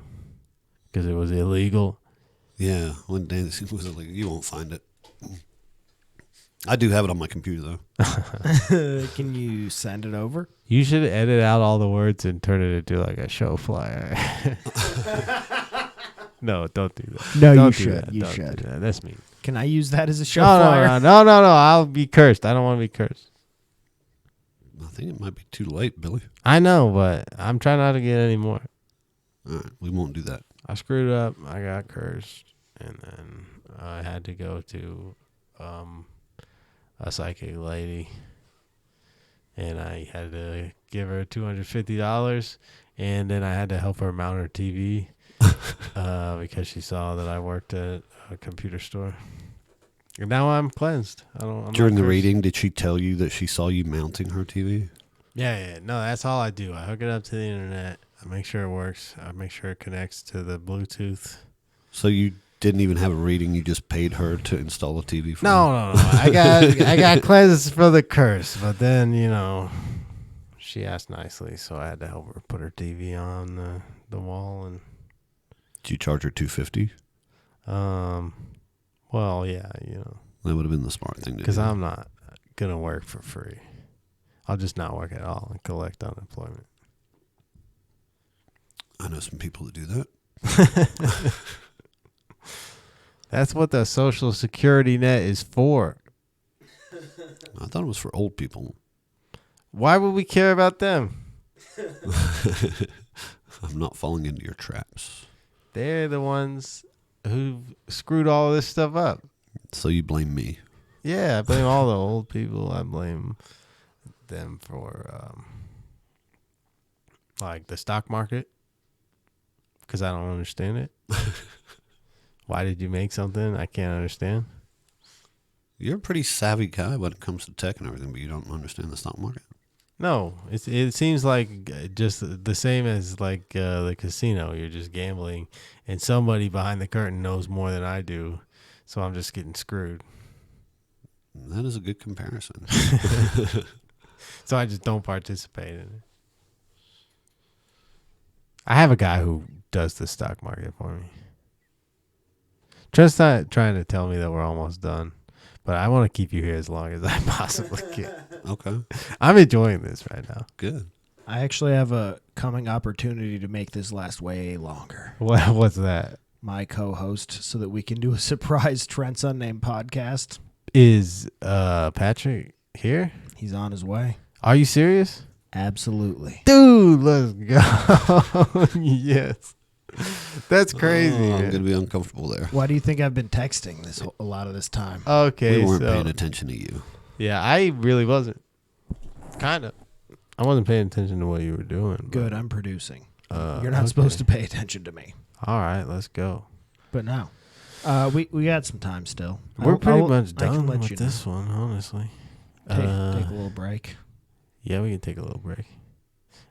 S1: because it was illegal.
S3: Yeah, when dancing was illegal, you won't find it. I do have it on my computer though.
S2: Can you send it over?
S1: You should edit out all the words and turn it into like a show flyer. No, don't do that.
S2: No,
S1: don't
S2: you
S1: do
S2: should.
S1: That.
S2: You
S1: Don't
S2: should.
S1: do that. That's me.
S2: Can I use that as a show flyer?
S1: No. I'll be cursed. I don't want to be cursed.
S3: I think it might be too late, Billy.
S1: I know, but I'm trying not to get any more.
S3: All right, we won't do that.
S1: I screwed up. I got cursed, and then I had to go to a psychic lady, and I had to give her $250, and then I had to help her mount her TV because she saw that I worked at a computer store. And now I'm cleansed. I'm
S3: During
S1: not
S3: the
S1: cursed.
S3: reading, did she tell you that she saw you mounting her TV?
S1: Yeah. No, that's all I do. I hook it up to the internet. I make sure it works. I make sure it connects to the Bluetooth.
S3: So you didn't even have a reading. You just paid her to install a TV for you?
S1: No. I got cleansed for the curse, but then she asked nicely, so I had to help her put her TV on the wall. And
S3: Did you charge her $250?
S1: well, yeah,
S3: That would have been the smart thing to do.
S1: because I'm not gonna work for free. I'll just not work at all and collect unemployment.
S3: I know some people that do that.
S1: That's what the Social Security net is for.
S3: I thought it was for old people.
S1: Why would we care about them?
S3: I'm not falling into your traps.
S1: They're the ones who screwed all this stuff up.
S3: So you blame me.
S1: Yeah, I blame all the old people. I blame them for like the stock market because I don't understand it. Why did you make something I can't understand?
S3: You're a pretty savvy guy when it comes to tech and everything, but you don't understand the stock market.
S1: No, it seems like just the same as like the casino. You're just gambling, and somebody behind the curtain knows more than I do, so I'm just getting screwed.
S3: That is a good comparison.
S1: So I just don't participate in it. I have a guy who does the stock market for me. Trent's not trying to tell me that we're almost done, but I want to keep you here as long as I possibly can.
S3: Okay,
S1: I'm enjoying this right now.
S3: good.
S2: I actually have a coming opportunity to make this last way longer.
S1: What's that?
S2: My co-host, so that we can do a surprise Trent's Unnamed podcast.
S1: Is Patrick here?
S2: He's on his way.
S1: Are you serious?
S2: Absolutely.
S1: Dude, let's go. Yes. That's crazy.
S3: Oh, I'm
S1: man.
S3: going to be uncomfortable there.
S2: Why do you think I've been texting a lot of this time?
S1: Okay,
S3: We weren't
S1: so
S3: paying attention to you.
S1: yeah, I really wasn't. Kind of. I wasn't paying attention to what you were doing. but,
S2: Good, I'm producing. You're not supposed to pay attention to me.
S1: All right, let's go.
S2: But no. We got some time still.
S1: We're pretty much
S2: I can
S1: done
S2: let
S1: with
S2: you
S1: this one, honestly.
S2: Take a little break.
S1: Yeah, we can take a little break.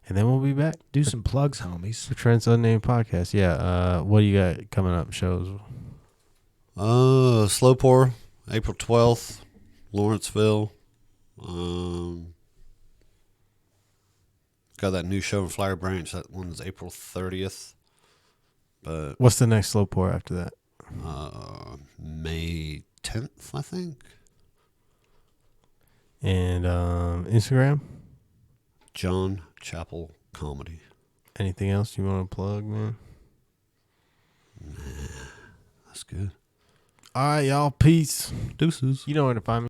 S1: And then we'll be back.
S2: Do some plugs, homies.
S1: For Trent's Unnamed Podcast. Yeah, what do you got coming up shows?
S3: Slow Pour, April 12th, Lawrenceville. Got that new show in Flower Branch. That one's April 30th. But
S1: What's the next Slow Pour after that?
S3: May 10th, I think.
S1: And Instagram?
S3: John Chappell Comedy.
S1: Anything else you want to plug, man?
S3: That's good.
S1: All right, y'all. Peace.
S3: Deuces.
S1: You know where to find me.